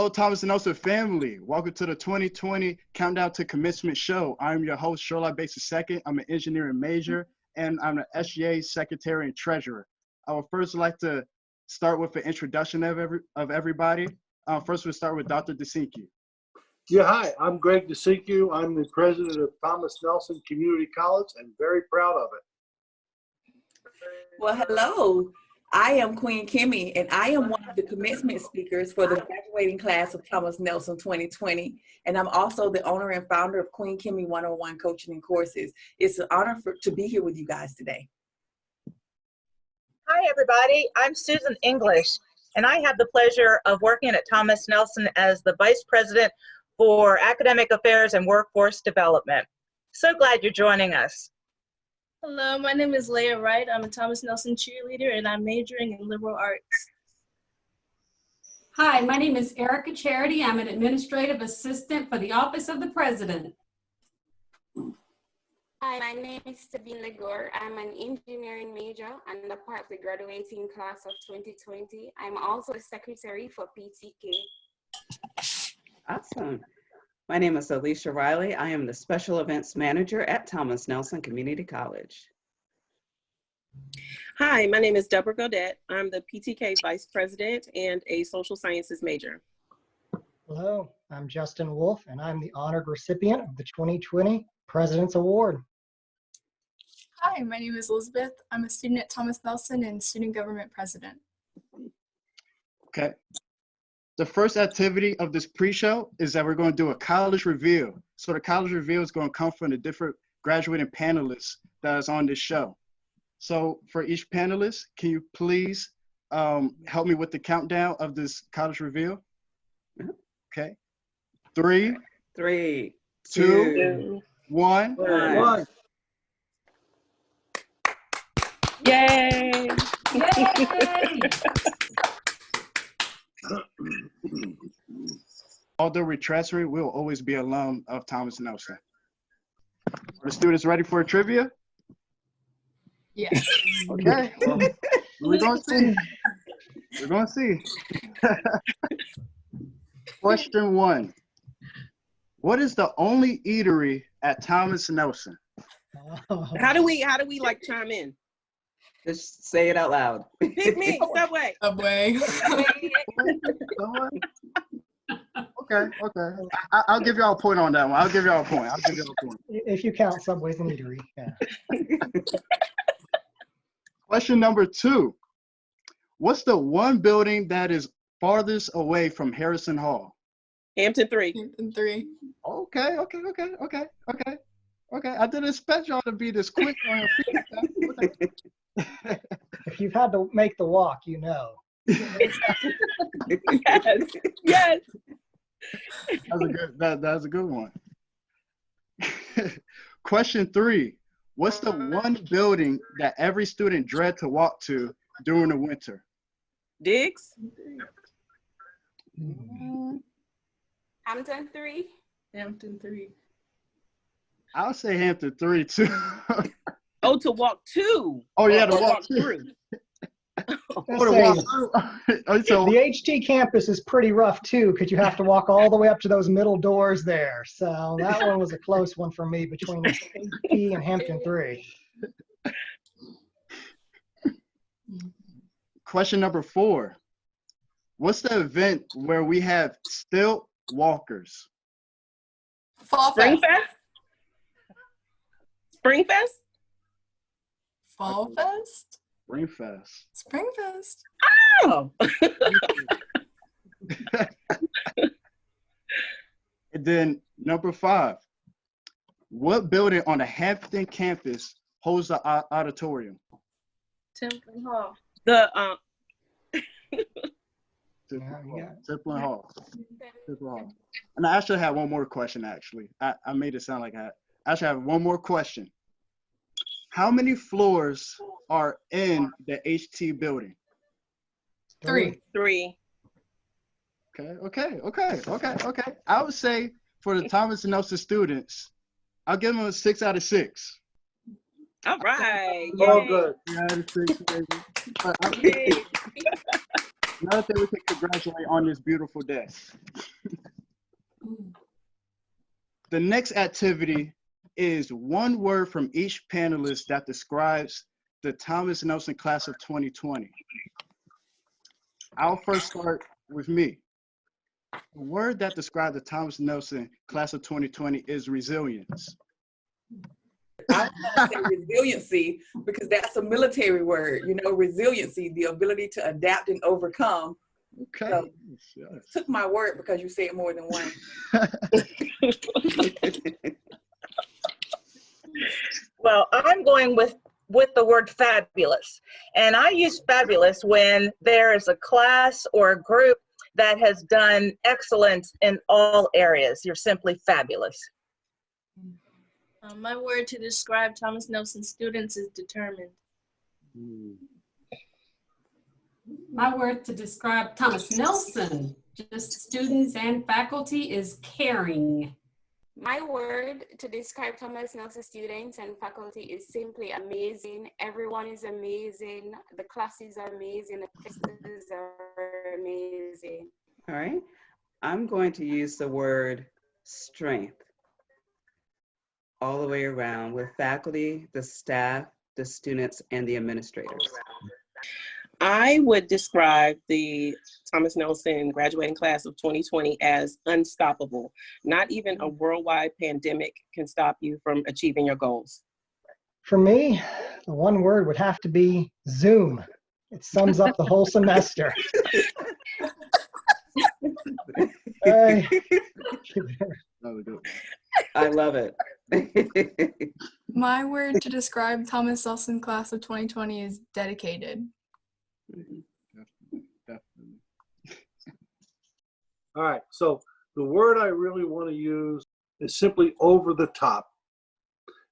Hello, Thomas and Nelson family. Welcome to the 2020 Countdown to Commencement show. I'm your host, Shoreline Basis II. I'm an engineering major, and I'm an SGA secretary and treasurer. I would first like to start with an introduction of everybody. First, we'll start with Dr. DeSinke. Yeah, hi, I'm Greg DeSinke. I'm the president of Thomas Nelson Community College and very proud of it. Well, hello. I am Queen Kimmy, and I am one of the commencement speakers for the graduating class of Thomas Nelson 2020. And I'm also the owner and founder of Queen Kimmy 101 Coaching and Courses. It's an honor to be here with you guys today. Hi, everybody. I'm Susan English, and I have the pleasure of working at Thomas Nelson as the Vice President for Academic Affairs and Workforce Development. So glad you're joining us. Hello, my name is Leah Wright. I'm a Thomas Nelson cheerleader and I'm majoring in liberal arts. Hi, my name is Erica Charity. I'm an administrative assistant for the Office of the President. Hi, my name is Sabine Legore. I'm an engineering major and a part of the graduating class of 2020. I'm also the secretary for PTK. Awesome. My name is Alicia Riley. I am the Special Events Manager at Thomas Nelson Community College. Hi, my name is Deborah Godet. I'm the PTK Vice President and a Social Sciences major. Hello, I'm Justin Wolf, and I'm the honored recipient of the 2020 President's Award. Hi, my name is Elizabeth. I'm a student at Thomas Nelson and Student Government President. Okay. The first activity of this pre-show is that we're going to do a college reveal. So the college reveal is going to come from the different graduating panelists that is on this show. So for each panelist, can you please help me with the countdown of this college reveal? Okay. Three, two, one. Yay! Yay! Although we're transferring, we'll always be alum of Thomas Nelson. Are the students ready for a trivia? Yes. Okay, well, we're gonna see. We're gonna see. Question 1. What is the only eatery at Thomas Nelson? How do we like chime in? Just say it out loud. Pick me, Subway. Subway. Okay. I'll give y'all a point on that one. I'll give y'all a point. If you count Subway's an eatery, yeah. Question number 2. What's the one building that is farthest away from Harrison Hall? Hampton 3. Hampton 3. Okay. I didn't expect y'all to be this quick on your feet. Okay. If you've had to make the walk, you know. Yes. That's a good one. Question 3. What's the one building that every student dread to walk to during the winter? Diggs. Hampton 3. Hampton 3. I'll say Hampton 3 too. Oh, to walk to. Oh yeah, to walk through. The HT campus is pretty rough too, because you have to walk all the way up to those middle doors there. So that one was a close one for me between HT and Hampton 3. Question number 4. What's the event where we have stilt walkers? Fall Spring Fest. Fest. Spring Fest. Fall Fest. Spring Fest. Spring Fest. Oh. And then number 5. What building on the Hampton campus holds the auditorium? Temple Hall. The Temple Hall. And I actually have one more question, actually. I made it sound like I actually have one more question. How many floors are in the HT building? 3. Okay. I would say for the Thomas Nelson students, I'll give them a 6 out of 6. all right. All Yay. good. 6 out of 6, baby. Another thing we can congratulate on this beautiful day. The next activity is one word from each panelist that describes the Thomas Nelson class of 2020. I'll first start with me. The word that describes the Thomas Nelson class of 2020 is resilience. I want to say resiliency because that's a military word, you know, resiliency, the ability to adapt and overcome. Okay. So, took my word because you said more than one. Well, I'm going with the word fabulous. And I use fabulous when there is a class or a group that has done excellence in all areas. You're simply fabulous. My word to describe Thomas Nelson students is determined. My word to describe Thomas Nelson, just students and faculty, is caring. My word to describe Thomas Nelson students and faculty is simply amazing. Everyone is amazing. The classes are amazing. The courses are amazing. All right. I'm going to use the word strength all the way around with faculty, the staff, the students, and the administrators. I would describe the Thomas Nelson graduating class of 2020 as unstoppable. Not even a worldwide pandemic can stop you from achieving your goals. For me, the one word would have to be Zoom. It sums up the whole semester. I love it. My word to describe Thomas Nelson class of 2020 is dedicated. Definitely. All right, so the word I really want to use is simply over the top.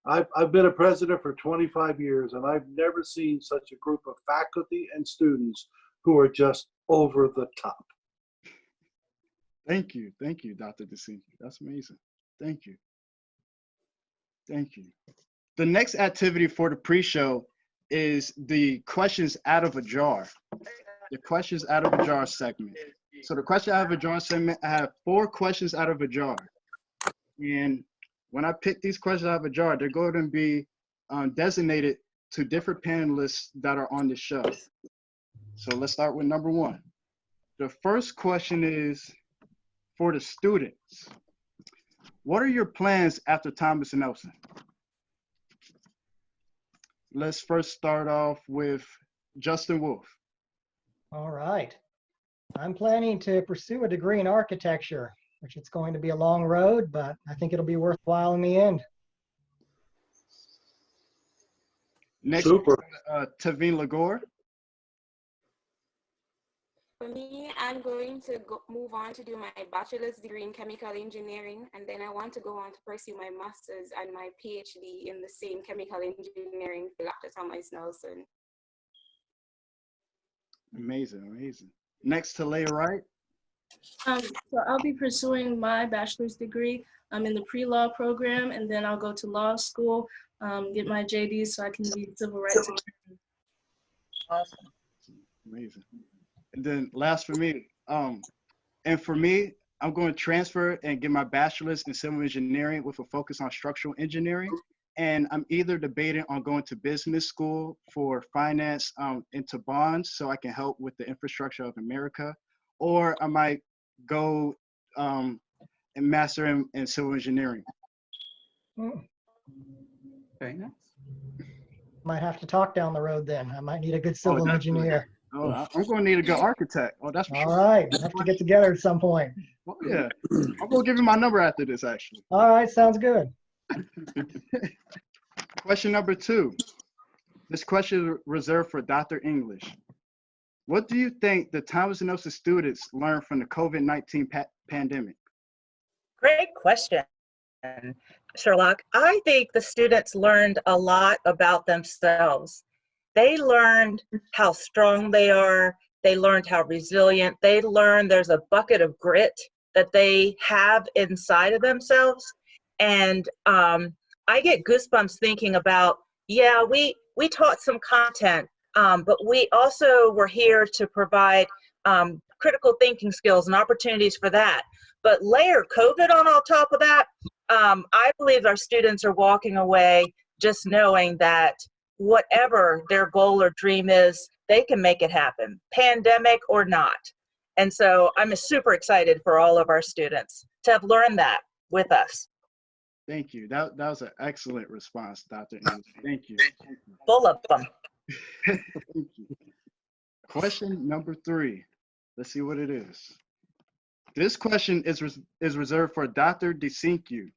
I've been a president for 25 years, and I've never seen such a group of faculty and students who are just over the top. Thank you, Dr. DeCinque. That's amazing. Thank you. Thank you. The next activity for the pre-show is the questions out of a jar. The questions out of a jar segment. So the question out of a jar segment, I have 4 questions out of a jar. And when I pick these questions out of a jar, they're going to be designated to different panelists that are on the show. So let's start with number 1. The first question is for the students. What are your plans after Thomas Nelson? Let's first start off with Justin Wolf. All right. I'm planning to pursue a degree in architecture, which it's going to be a long road, but I think it'll be worthwhile in the end. Next, Super. Tavine Lagore. For me, I'm going to move on to do my bachelor's degree in chemical engineering, and then I want to go on to pursue my master's and my PhD in the same chemical engineering field after Thomas Nelson. Amazing, amazing. Next to Leah Wright. So I'll be pursuing my bachelor's degree. I'm in the pre-law program, and then I'll go to law school, get my JD so I can be civil rights attorney. Awesome. Amazing. And then last for me, and for me, I'm going to transfer and get my bachelor's in civil engineering with a focus on structural engineering. And I'm either debating on going to business school for finance into bonds so I can help with the infrastructure of America, or I might go and master in civil engineering. Very nice. Might have to talk down the road then. I might need a good civil engineer. Oh, I'm going to need a good architect. Oh, that's for All sure. right, we'll have to get together at some point. Oh, yeah. I'm going to give you my number after this, actually. All right, sounds good. Question number 2. This question is reserved for Dr. English. What do you think the Thomas Nelson students learned from the COVID-19 pandemic? Great question, Sherlock. I think the students learned a lot about themselves. They learned how strong they are. They learned how resilient. They learned there's a bucket of grit that they have inside of themselves. And I get goosebumps thinking about, yeah, we taught some content, but we also were here to provide critical thinking skills and opportunities for that. But layer COVID on top of that, I believe our students are walking away just knowing that whatever their goal or dream is, they can make it happen, pandemic or not. And so I'm super excited for all of our students to have learned that with us. Thank you. That was an excellent response, Dr. Anderson. Thank you. Full of them. Thank you. Question number 3. Let's see what it is. This question is reserved for Dr. DeCinque.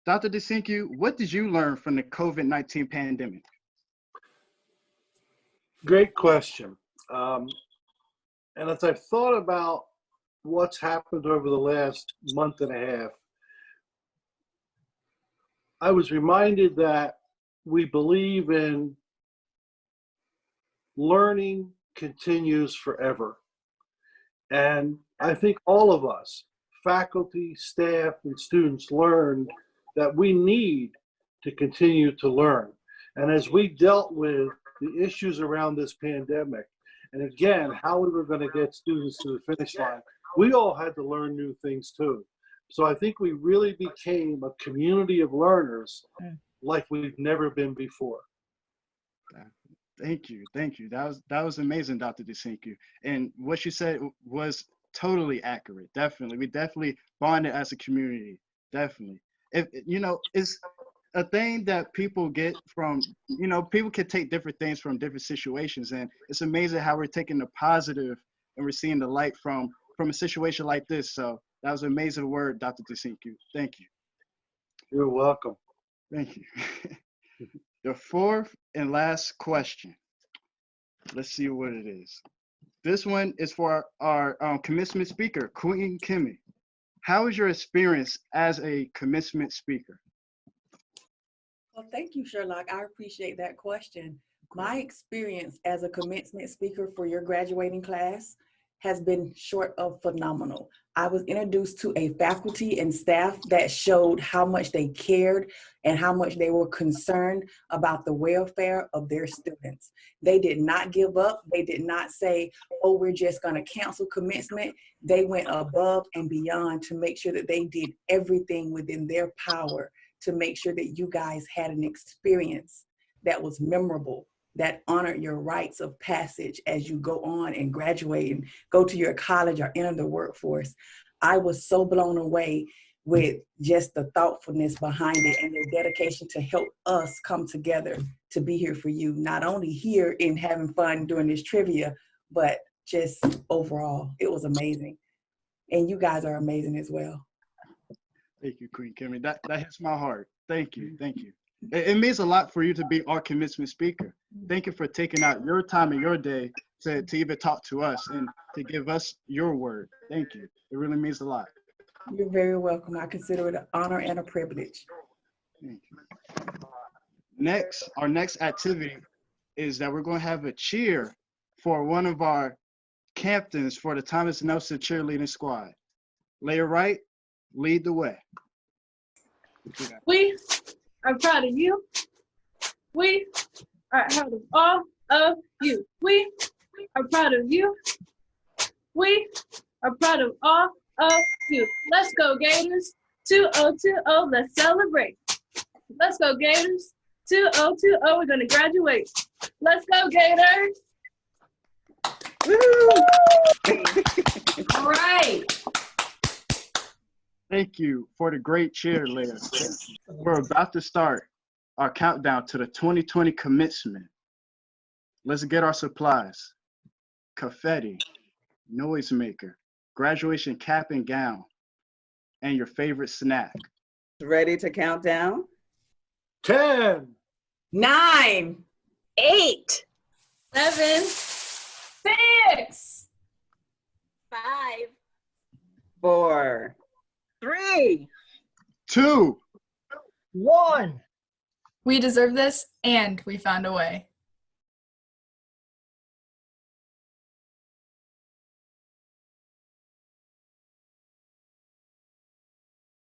Dr. DeCinque, what did you learn from the COVID-19 pandemic? Great question. And as I've thought about what's happened over the last month and a half, I was reminded that we believe in learning continues forever. And I think all of us, faculty, staff, and students, learned that we need to continue to learn. And as we dealt with the issues around this pandemic, and again, how we were going to get students to the finish line, we all had to learn new things too. So I think we really became a community of learners like we've never been before. Thank you. Thank you. That was amazing, Dr. DeCinque. And what you said was totally accurate. Definitely. We definitely bonded as a community. Definitely. If you know, it's a thing that people get from, you know, people can take different things from different situations, and it's amazing how we're taking the positive and we're seeing the light from a situation like this. So that was an amazing word, Dr. DeCinque. Thank you. You're welcome. Thank you. The 4th and last question. Let's see what it is. This one is for our commencement speaker, Queen Kimmy. How was your experience as a commencement speaker? Well, thank you, Sherlock. I appreciate that question. My experience as a commencement speaker for your graduating class has been short of phenomenal. I was introduced to a faculty and staff that showed how much they cared and how much they were concerned about the welfare of their students. They did not give up. They did not say, oh, we're just going to cancel commencement. They went above and beyond to make sure that they did everything within their power to make sure that you guys had an experience that was memorable, that honored your rites of passage as you go on and graduate and go to your college or enter the workforce. I was so blown away with just the thoughtfulness behind it and their dedication to help us come together to be here for you, not only here in having fun doing this trivia, but just overall, it was amazing. And you guys are amazing as well. Thank you, Queen Kimmy. That hits my heart. Thank you. Thank you. It means a lot for you to be our commencement speaker. Thank you for taking out your time and your day to even talk to us and to give us your word. Thank you. It really means a lot. You're very welcome. I consider it an honor and a privilege. Thank you. Next, our next activity is that we're going to have a cheer for one of our captains for the Thomas Nelson cheerleading squad. Layer right, lead the way. We are proud of you. We are proud of all of you. We are proud of you. We are proud of all of you. Let's go Gators. 2020, let's celebrate. Let's go Gators. 2020, we're gonna graduate. Let's go Gators. All right. Thank you for the great cheer, Leah. We're about to start our countdown to the 2020 commencement. Let's get our supplies. Confetti, noisemaker, graduation cap and gown, and your favorite snack. Ready to count down? 10, 9, 8, 7, 6, 5, 4, 3, 2, 1. We deserve this, and we found a way.